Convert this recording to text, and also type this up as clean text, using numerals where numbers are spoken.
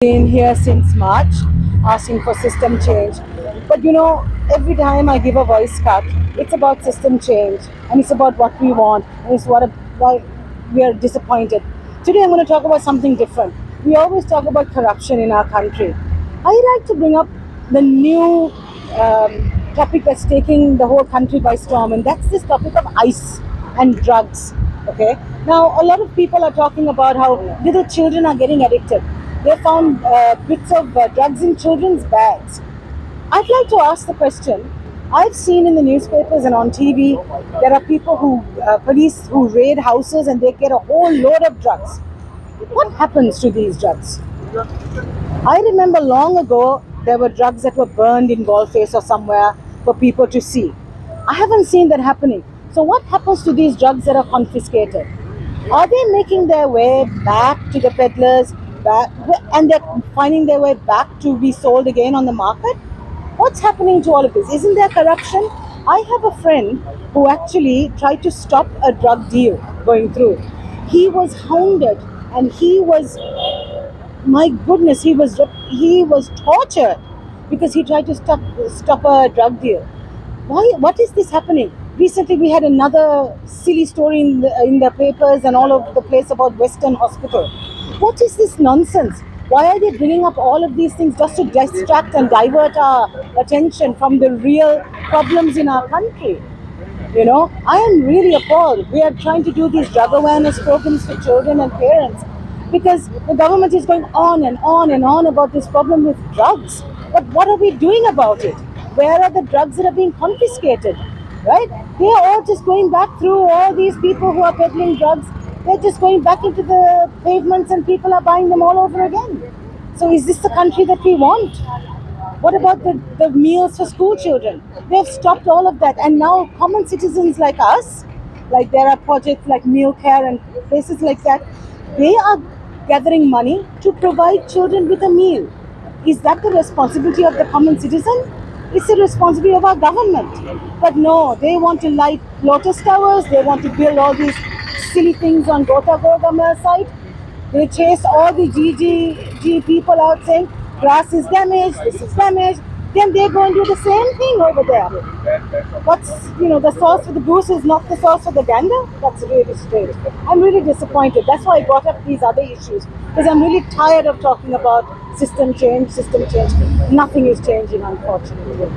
Been here since March asking for system change. But every time I give a voice cut, it's about system change and it's about what we want and it's why we are disappointed. Today I'm going to talk about something different. We always talk about corruption in our country. I like to bring up the new topic that's taking the whole country by storm, and that's this topic of ice and drugs. Okay, now a lot of people are talking about how little children are getting addicted. They found bits of drugs in children's bags. I'd like to ask the question. I've seen in the newspapers and on TV there are people police who raid houses and they get a whole load of drugs. What happens to these drugs? I remember long ago there were drugs that were burned in Face or somewhere for people to see. I haven't seen that happening. So what happens to these drugs that are confiscated? Are they making their way back to the peddlers, back, and they're finding their way back to be sold again on the market? What's happening to all of this? Isn't there corruption? I have a friend who actually tried to stop a drug deal going through. He was hounded and my goodness, he was tortured because he tried to stop a drug deal. Why? What is this happening? Recently, we had another silly story in the papers and all over the place about Western Hospital. What is this nonsense? Why are they bringing up all of these things just to distract and divert our attention from the real problems in our country? I am really appalled. We are trying to do these drug awareness programs for children and parents because the government is going on and on and on about this problem with drugs. But what are we doing about it? Where are the drugs that are being confiscated? Right? They are all just going back through all these people who are peddling drugs. They're just going back into the pavements and people are buying them all over again. So is this the country that we want? What about the meals for school children? They've stopped all of that. And now common citizens like us, like there are projects like Meal Care and places like that, they are gathering money to provide children with a meal. Is that the responsibility of the common citizen? It's the responsibility of our government. But no, they want to light lotus towers, they want to build all these silly things on Gotha Gogama site. They chase all the GGG people out saying grass is damaged, this is damaged. Then they go and do the same thing over there. The sauce for the goose is not the sauce for the gander? That's really strange. I'm really disappointed. That's why I brought up these other issues. Because I'm really tired of talking about system change, system change. Nothing is changing, unfortunately.